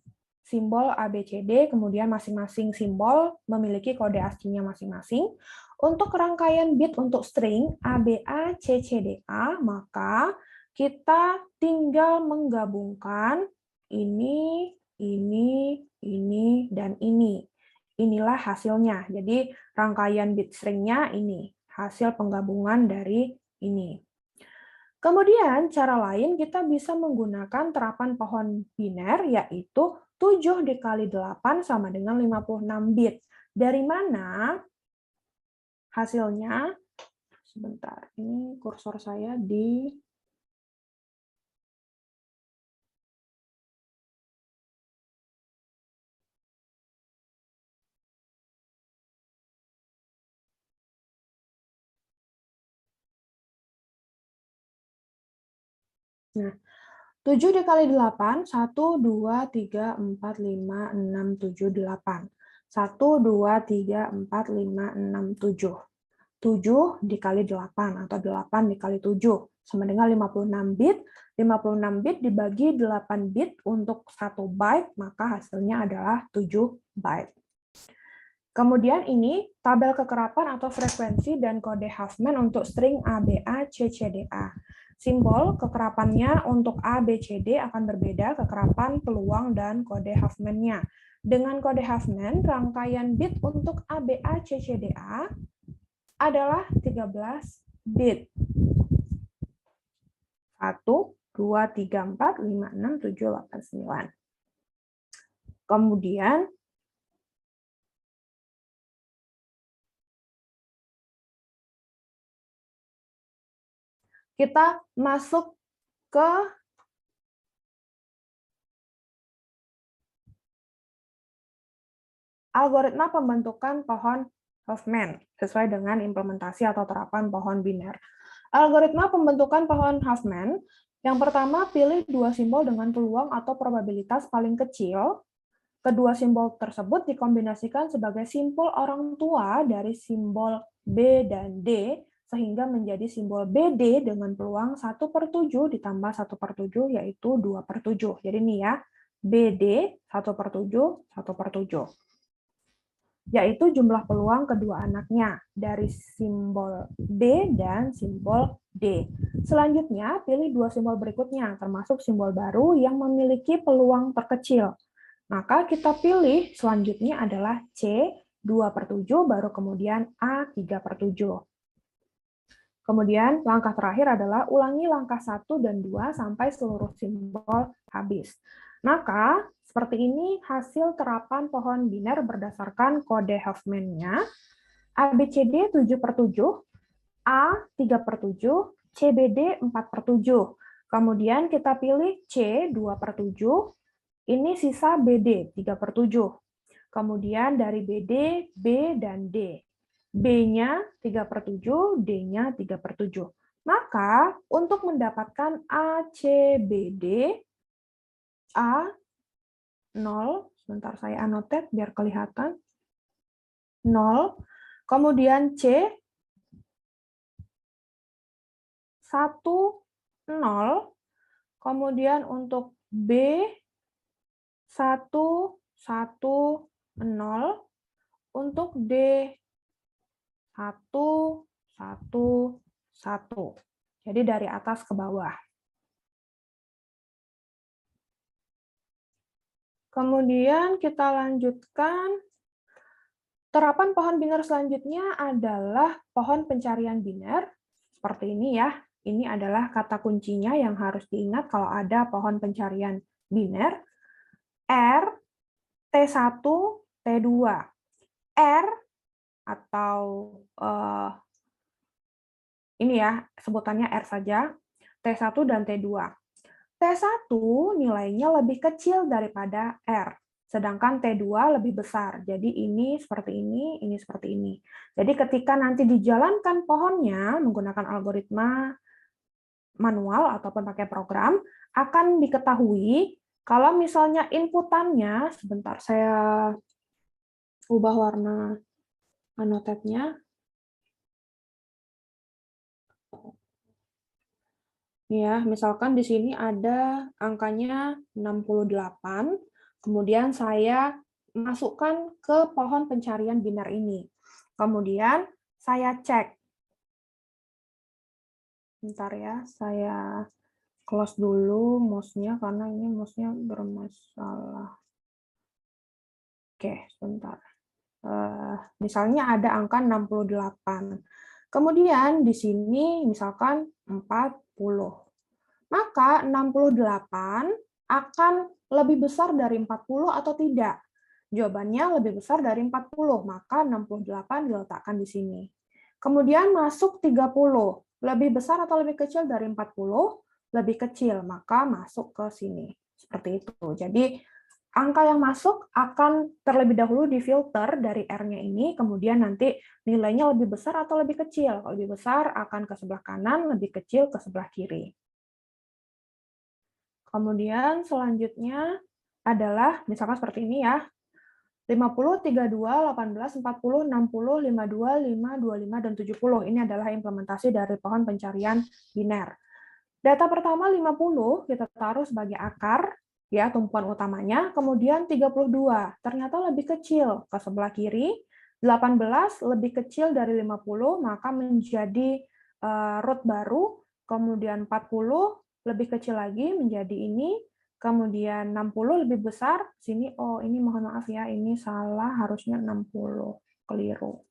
simbol ABCD, kemudian masing-masing simbol memiliki kode ASCII-nya masing-masing. Untuk rangkaian bit untuk string ABA, CCDA, maka kita tinggal menggabungkan ini, dan ini. Inilah hasilnya. Jadi rangkaian bit string-nya ini, hasil penggabungan dari ini. Kemudian cara lain kita bisa menggunakan terapan pohon biner, yaitu 7 dikali 8 sama dengan 56 bit. Dari mana hasilnya? Sebentar, ini kursor saya di Nah, 7 dikali 8, 1, 2, 3, 4, 5, 6, 7, 8. 1, 2, 3, 4, 5, 6, 7. 7 dikali 8 atau 8 dikali 7 sama dengan 56 bit. 56 bit dibagi 8 bit untuk 1 byte, maka hasilnya adalah 7 byte. Kemudian ini tabel kekerapan atau frekuensi dan kode Huffman untuk string ABA, CCDA. Simbol kekerapannya untuk A, B, C, D akan berbeda kekerapan, peluang, dan kode Huffman-nya. Dengan kode Huffman, rangkaian bit untuk ABA, CCDA adalah 13 bit. 1, 2, 3, 4, 5, 6, 7, 8, 9. Kemudian, kita masuk ke algoritma pembentukan pohon Huffman sesuai dengan implementasi atau terapan pohon biner. Algoritma pembentukan pohon Huffman, yang pertama pilih dua simbol dengan peluang atau probabilitas paling kecil. Kedua simbol tersebut dikombinasikan sebagai simbol orang tua dari simbol B dan D, sehingga menjadi simbol BD dengan peluang 1/7 ditambah 1/7, yaitu 2/7. Jadi ini ya, BD 1/7, 1/7. Yaitu jumlah peluang kedua anaknya dari simbol B dan simbol D. Selanjutnya, pilih dua simbol berikutnya, termasuk simbol baru yang memiliki peluang terkecil. Maka kita pilih selanjutnya adalah C 2/7, baru kemudian A 3/7. Kemudian langkah terakhir adalah ulangi langkah 1 dan 2 sampai seluruh simbol habis. Maka seperti ini hasil terapan pohon biner berdasarkan kode Huffman-nya. ABCD 7/7, A 3/7, CBD 4/7. Kemudian kita pilih C 2/7, ini sisa BD 3/7. Kemudian dari BD, B, dan D. B-nya 3/7, D-nya 3/7. Maka untuk mendapatkan ACBD, A 0, sebentar saya annotate biar kelihatan, 0, kemudian C 1, 0, kemudian untuk B 1, 1, 0, untuk D 1, 1, 1. Jadi dari atas ke bawah. Kemudian kita lanjutkan. Terapan pohon biner selanjutnya adalah pohon pencarian biner. Seperti ini ya. Ini adalah kata kuncinya yang harus diingat kalau ada pohon pencarian biner. R, T1, T2. R atau ini ya, sebutannya R saja, T1 dan T2. T1 nilainya lebih kecil daripada R, sedangkan T2 lebih besar. Jadi ini seperti ini seperti ini. Jadi ketika nanti dijalankan pohonnya menggunakan algoritma manual ataupun pakai program, akan diketahui kalau misalnya inputannya, sebentar saya ubah warna annotate-nya. Ya, misalkan di sini ada angkanya 68, kemudian saya masukkan ke pohon pencarian biner ini. Kemudian saya cek. Bentar ya, saya close dulu mouse-nya karena ini mouse-nya bermasalah. Oke, sebentar. Misalnya ada angka 68. Kemudian di sini misalkan 40. Maka 68 akan lebih besar dari 40 atau tidak? Jawabannya lebih besar dari 40, maka 68 diletakkan di sini. Kemudian masuk 30, lebih besar atau lebih kecil dari 40? Lebih kecil, maka masuk ke sini. Seperti itu. Jadi angka yang masuk akan terlebih dahulu difilter dari R-nya ini, kemudian nanti nilainya lebih besar atau lebih kecil. Kalau lebih besar akan ke sebelah kanan, lebih kecil ke sebelah kiri. Kemudian selanjutnya adalah misalkan seperti ini ya. 50, 32, 18, 40, 60, 52, 5, 25, dan 70. Ini adalah implementasi dari pohon pencarian biner. Data pertama 50 kita taruh sebagai akar, ya tumpuan utamanya. Kemudian 32 ternyata lebih kecil ke sebelah kiri. 18 lebih kecil dari 50, maka menjadi root baru. Kemudian 40 lebih kecil lagi menjadi ini. Kemudian 60 lebih besar, sini, oh ini mohon maaf ya, ini salah, harusnya 60, keliru.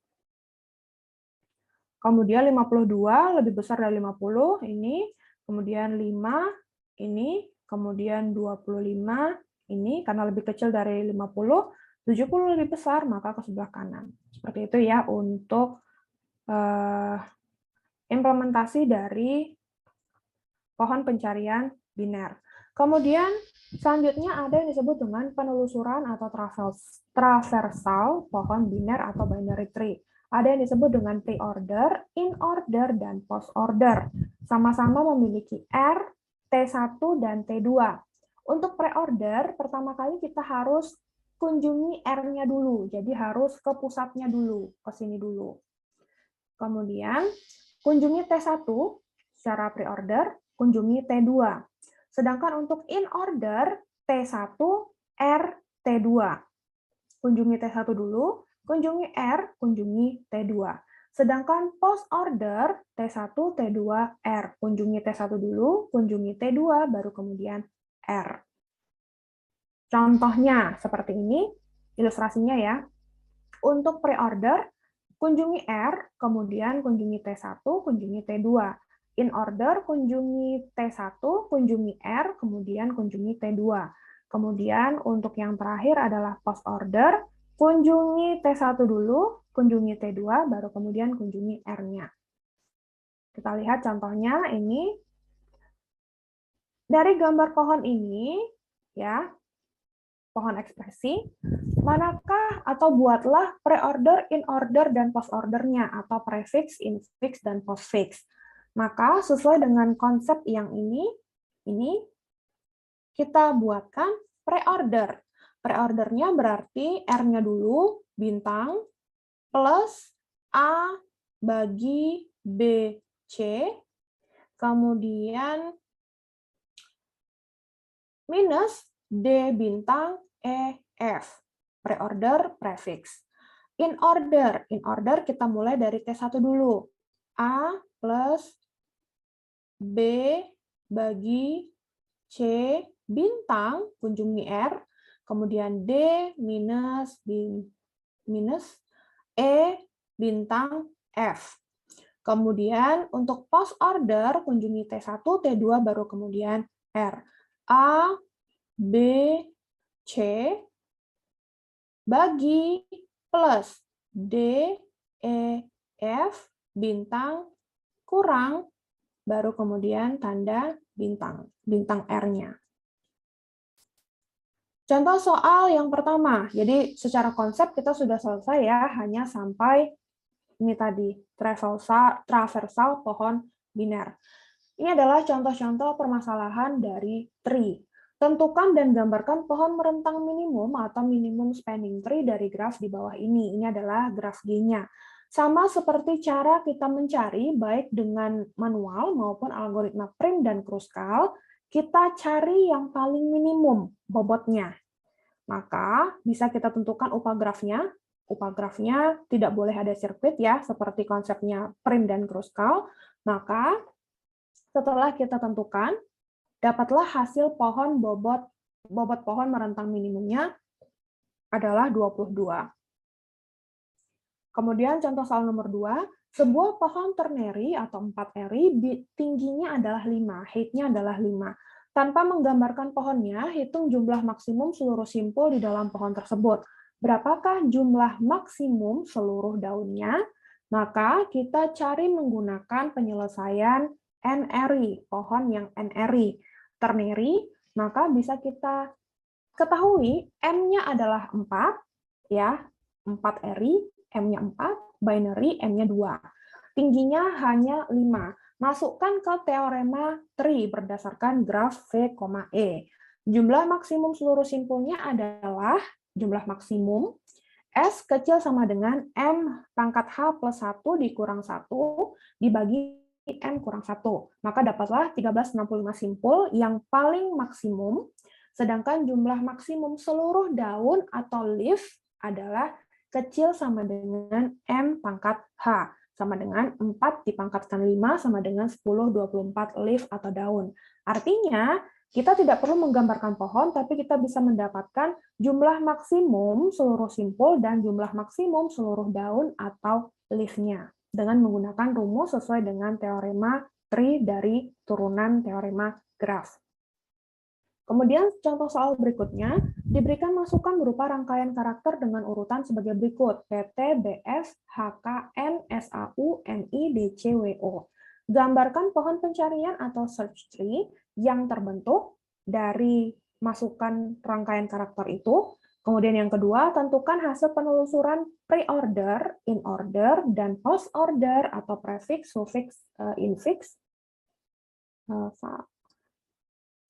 Kemudian 52 lebih besar dari 50, ini, kemudian 5, ini, kemudian 25, ini, karena lebih kecil dari 50, 70 lebih besar, maka ke sebelah kanan. Seperti itu ya untuk implementasi dari pohon pencarian biner. Kemudian selanjutnya ada yang disebut dengan penelusuran atau traversal pohon biner atau binary tree. Ada yang disebut dengan pre-order, in-order, dan post-order. Sama-sama memiliki R, T1, dan T2. Untuk pre-order, pertama kali kita harus kunjungi R-nya dulu. Jadi harus ke pusatnya dulu, ke sini dulu. Kemudian kunjungi T1 secara pre-order, kunjungi T2. Sedangkan untuk in order, T1, R, T2. Kunjungi T1 dulu, kunjungi R, kunjungi T2. Sedangkan post order, T1, T2, R. Kunjungi T1 dulu, kunjungi T2, baru kemudian R. Contohnya seperti ini, ilustrasinya ya. Untuk pre-order, kunjungi R, kemudian kunjungi T1, kunjungi T2. In order, kunjungi T1, kunjungi R, kemudian kunjungi T2. Kemudian untuk yang terakhir adalah post order, kunjungi T1 dulu, kunjungi T2, baru kemudian kunjungi R-nya. Kita lihat contohnya ini. Dari gambar pohon ini, ya, pohon ekspresi, manakah atau buatlah pre-order, in-order, dan post-ordernya, atau prefix, infix, dan postfix. Maka sesuai dengan konsep yang ini kita buatkan pre-order. Pre-ordernya berarti R-nya dulu, bintang, plus A bagi B, C, kemudian minus D bintang, E, F. Pre-order, prefix. In order kita mulai dari T1 dulu. A plus B bagi C bintang, kunjungi R, kemudian D minus E bintang F. Kemudian untuk post order, kunjungi T1, T2, baru kemudian R. A, B, C, bagi plus D, E, F, bintang, kurang, baru kemudian tanda bintang R-nya. Contoh soal yang pertama. Jadi secara konsep kita sudah selesai ya, hanya sampai ini tadi, traversal pohon biner. Ini adalah contoh-contoh permasalahan dari tree. Tentukan dan gambarkan pohon merentang minimum atau minimum spanning tree dari graf di bawah ini. Ini adalah graf G-nya. Sama seperti cara kita mencari, baik dengan manual maupun algoritma Prim dan Kruskal, kita cari yang paling minimum bobotnya. Maka bisa kita tentukan upah grafnya. Upah grafnya tidak boleh ada sirkuit ya, seperti konsepnya Prim dan Kruskal. Maka setelah kita tentukan, dapatlah hasil pohon bobot pohon merentang minimumnya adalah 22. Kemudian contoh soal nomor 2, sebuah pohon ternary atau 4 eri tingginya adalah 5, height-nya adalah 5. Tanpa menggambarkan pohonnya, hitung jumlah maksimum seluruh simpul di dalam pohon tersebut. Berapakah jumlah maksimum seluruh daunnya? Maka kita cari menggunakan penyelesaian N-eri, pohon yang N-eri. Ternary, maka bisa kita ketahui M-nya adalah 4, ya, 4 eri, M-nya 4, binary, M-nya 2. Tingginya hanya 5. Masukkan ke teorema tree berdasarkan graf V, E. Jumlah maksimum seluruh simpulnya adalah jumlah maksimum S kecil sama dengan M pangkat H plus 1 dikurang 1 dibagi M kurang 1. Maka dapatlah 1365 simpul yang paling maksimum, sedangkan jumlah maksimum seluruh daun atau leaf adalah kecil sama dengan M pangkat H, sama dengan 4 dipangkatkan 5 sama dengan 10, 24 leaf atau daun. Artinya, kita tidak perlu menggambarkan pohon, tapi kita bisa mendapatkan jumlah maksimum seluruh simpul dan jumlah maksimum seluruh daun atau leaf-nya dengan menggunakan rumus sesuai dengan teorema tree dari turunan teorema graf. Kemudian contoh soal berikutnya, diberikan masukan berupa rangkaian karakter dengan urutan sebagai berikut, PT, BF, HK, N, SAU, NI, DC, WO. Gambarkan pohon pencarian atau search tree yang terbentuk dari masukan rangkaian karakter itu. Kemudian yang kedua, tentukan hasil penelusuran pre-order, in-order, dan post-order atau prefix, suffix, infix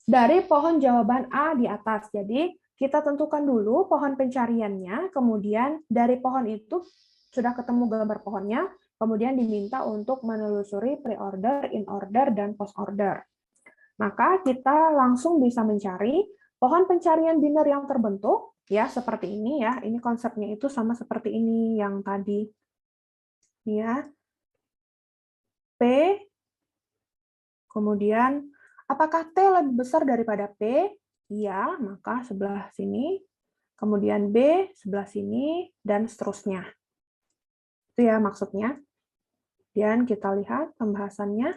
dari pohon jawaban A di atas. Jadi kita tentukan dulu pohon pencariannya, kemudian dari pohon itu sudah ketemu gambar pohonnya, kemudian diminta untuk menelusuri pre-order, in-order, dan post-order. Maka kita langsung bisa mencari pohon pencarian biner yang terbentuk, ya seperti ini ya. Ini konsepnya itu sama seperti ini yang tadi, ya. P, kemudian apakah T lebih besar daripada P? Iya, maka sebelah sini. Kemudian B sebelah sini, dan seterusnya. Itu ya maksudnya. Dan kita lihat pembahasannya.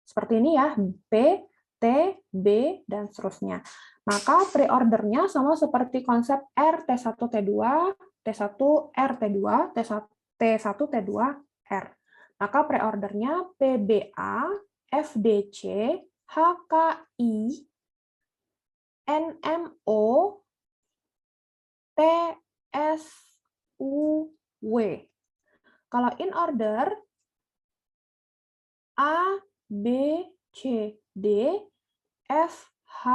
Seperti ini ya, P, T, B, dan seterusnya. Maka pre-ordernya sama seperti konsep R, T1, T2, T1, R, T2, T1, T2, R. Maka pre-ordernya PBA, FDC, HKI, NMO, TSUW. Kalau in order, A, B, C, D, F, H,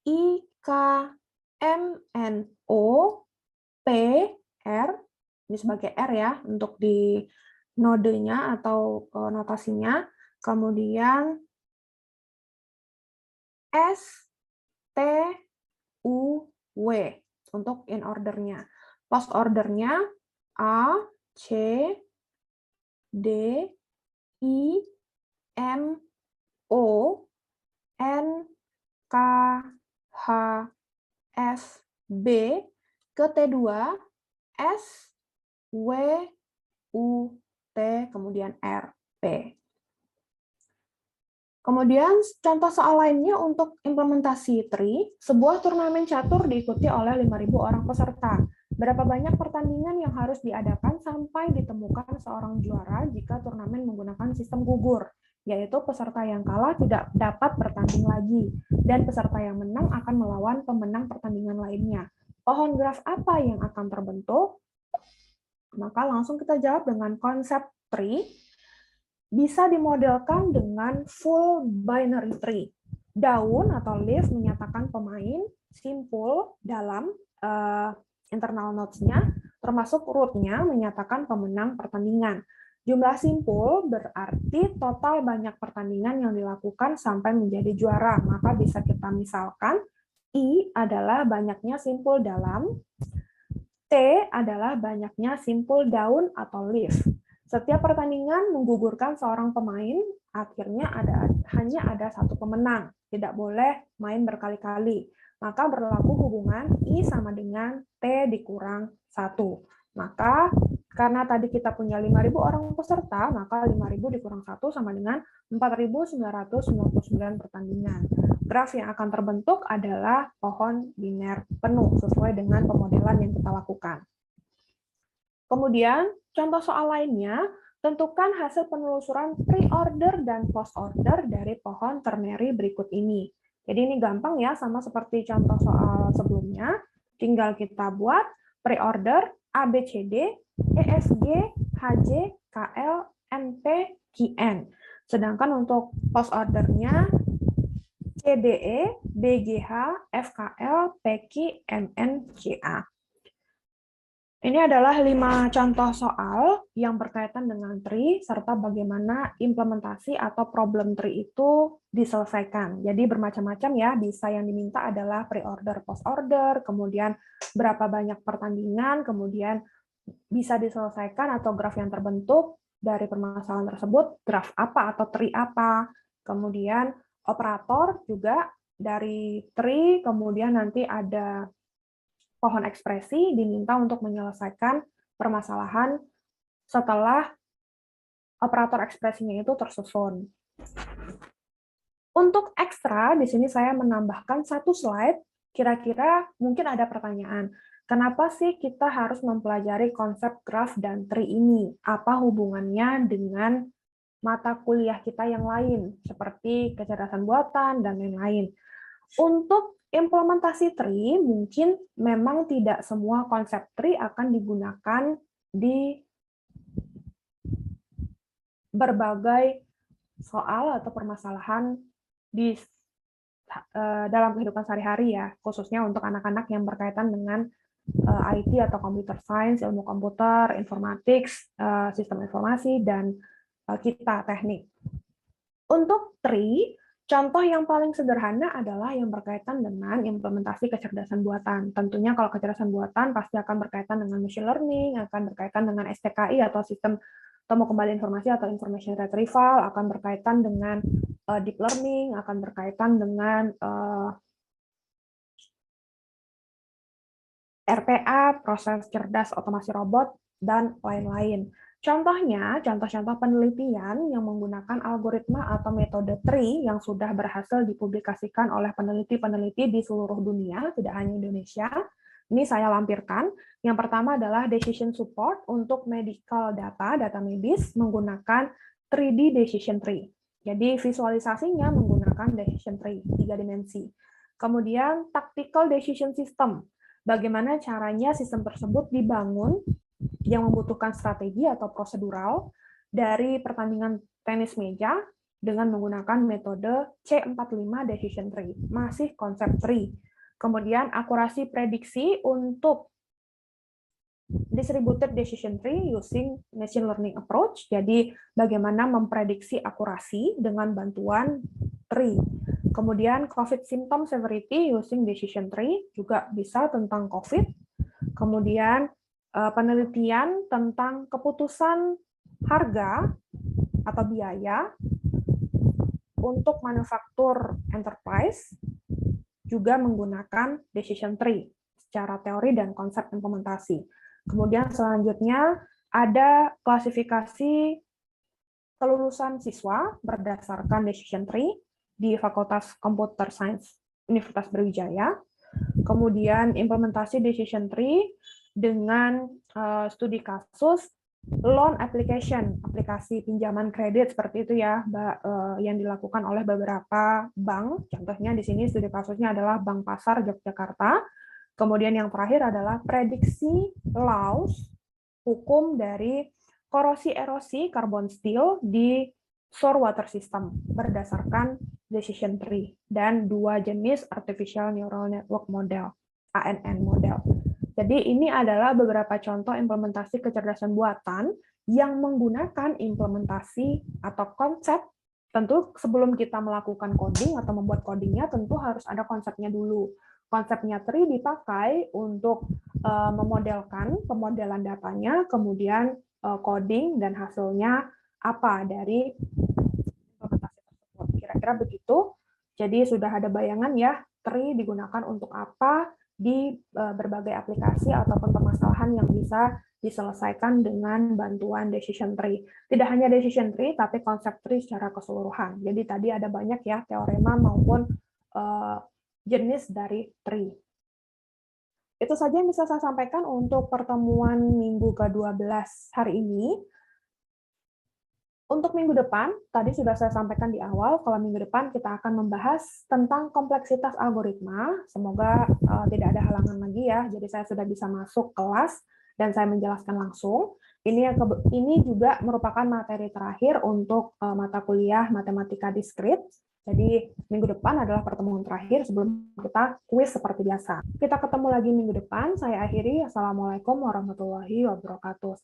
I, K, M, N, O, P, R, ini sebagai R ya, untuk di nodenya atau notasinya, kemudian S, T, U, W, untuk in ordernya. Post ordernya A, C, D, I, M, O, N, K, H, F, B, ke T2, S, W, U, T, kemudian R, P. Kemudian contoh soal lainnya untuk implementasi tree, sebuah turnamen catur diikuti oleh 5.000 orang peserta. Berapa banyak pertandingan yang harus diadakan sampai ditemukan seorang juara jika turnamen menggunakan sistem gugur, yaitu peserta yang kalah tidak dapat bertanding lagi, dan peserta yang menang akan melawan pemenang pertandingan lainnya. Pohon graf apa yang akan terbentuk? Maka langsung kita jawab dengan konsep tree. Bisa dimodelkan dengan full binary tree. Daun atau leaf menyatakan pemain, simpul dalam internal nodes-nya, termasuk root-nya menyatakan pemenang pertandingan. Jumlah simpul berarti total banyak pertandingan yang dilakukan sampai menjadi juara. Maka bisa kita misalkan, I adalah banyaknya simpul dalam, T adalah banyaknya simpul daun atau leaf. Setiap pertandingan menggugurkan seorang pemain, akhirnya hanya ada satu pemenang. Tidak boleh main berkali-kali. Maka berlaku hubungan I sama dengan T dikurang 1. Maka karena tadi kita punya 5.000 orang peserta, maka 5.000 dikurang 1 sama dengan 4.999 pertandingan. Graf yang akan terbentuk adalah pohon biner penuh, sesuai dengan pemodelan yang kita lakukan. Kemudian, contoh soal lainnya, tentukan hasil penelusuran pre-order dan post-order dari pohon ternary berikut ini. Jadi ini gampang ya, sama seperti contoh soal sebelumnya. Tinggal kita buat pre-order A, B, C, D, E, F, G, H, J, K, L, M, P, KN. Sedangkan untuk post ordernya CDE, BGH, FKL, PQ, MN, GA. Ini adalah 5 contoh soal yang berkaitan dengan tree, serta bagaimana implementasi atau problem tree itu diselesaikan. Jadi bermacam-macam ya, bisa yang diminta adalah pre-order, post-order, kemudian berapa banyak pertandingan, kemudian bisa diselesaikan atau graf yang terbentuk dari permasalahan tersebut, graf apa atau tree apa, kemudian operator juga dari tree, kemudian nanti ada pohon ekspresi diminta untuk menyelesaikan permasalahan setelah operator ekspresinya itu tersusun. Untuk ekstra, di sini saya menambahkan satu slide, kira-kira mungkin ada pertanyaan. Kenapa sih kita harus mempelajari konsep graph dan tree ini? Apa hubungannya dengan mata kuliah kita yang lain, seperti kecerdasan buatan dan lain-lain? Untuk implementasi tree, mungkin memang tidak semua konsep tree akan digunakan di berbagai soal atau permasalahan di dalam kehidupan sehari-hari ya, khususnya untuk anak-anak yang berkaitan dengan IT atau computer science, ilmu komputer, informatics, sistem informasi, dan kita teknik. Untuk tree, contoh yang paling sederhana adalah yang berkaitan dengan implementasi kecerdasan buatan. Tentunya kalau kecerdasan buatan pasti akan berkaitan dengan machine learning, akan berkaitan dengan STKI atau sistem temu kembali informasi atau information retrieval, akan berkaitan dengan deep learning, akan berkaitan dengan RPA, proses cerdas otomasi robot, dan lain-lain. Contohnya, contoh-contoh penelitian yang menggunakan algoritma atau metode tree yang sudah berhasil dipublikasikan oleh peneliti-peneliti di seluruh dunia, tidak hanya Indonesia. Ini saya lampirkan. Yang pertama adalah decision support untuk medical data, data medis, menggunakan 3D decision tree. Jadi visualisasinya menggunakan decision tree, 3 dimensi. Kemudian tactical decision system. Bagaimana caranya sistem tersebut dibangun yang membutuhkan strategi atau prosedural dari pertandingan tenis meja dengan menggunakan metode C45 decision tree, masih konsep tree. Kemudian akurasi prediksi untuk distributed decision tree using machine learning approach, jadi bagaimana memprediksi akurasi dengan bantuan tree. Kemudian COVID symptom severity using decision tree, juga bisa tentang COVID. Kemudian penelitian tentang keputusan harga atau biaya untuk manufaktur enterprise juga menggunakan decision tree secara teori dan konsep implementasi. Kemudian selanjutnya ada klasifikasi kelulusan siswa berdasarkan decision tree di Fakultas Computer Science Universitas Brawijaya. Kemudian implementasi decision tree dengan studi kasus loan application, aplikasi pinjaman kredit seperti itu ya, yang dilakukan oleh beberapa bank. Contohnya di sini studi kasusnya adalah Bank Pasar Yogyakarta. Kemudian yang terakhir adalah prediksi laws hukum dari korosi erosi karbon steel di shore water system berdasarkan decision tree dan 2 jenis artificial neural network model, ANN model. Jadi ini adalah beberapa contoh implementasi kecerdasan buatan yang menggunakan implementasi atau konsep. Tentu sebelum kita melakukan coding atau membuat codingnya, tentu harus ada konsepnya dulu. Konsepnya tree dipakai untuk memodelkan pemodelan datanya, kemudian coding dan hasilnya apa dari implementasi tersebut. Kira-kira begitu. Jadi sudah ada bayangan ya, tree digunakan untuk apa di berbagai aplikasi ataupun permasalahan yang bisa diselesaikan dengan bantuan decision tree. Tidak hanya decision tree, tapi konsep tree secara keseluruhan. Jadi tadi ada banyak ya teorema maupun jenis dari tree. Itu saja yang bisa saya sampaikan untuk pertemuan minggu ke-12 hari ini. Untuk minggu depan, tadi sudah saya sampaikan di awal, kalau minggu depan kita akan membahas tentang kompleksitas algoritma. Semoga tidak ada halangan lagi ya, jadi saya sudah bisa masuk kelas dan saya menjelaskan langsung. Ini juga merupakan materi terakhir untuk mata kuliah matematika diskrit. Jadi minggu depan adalah pertemuan terakhir sebelum kita kuis seperti biasa. Kita ketemu lagi minggu depan. Saya akhiri. Assalamualaikum warahmatullahi wabarakatuh.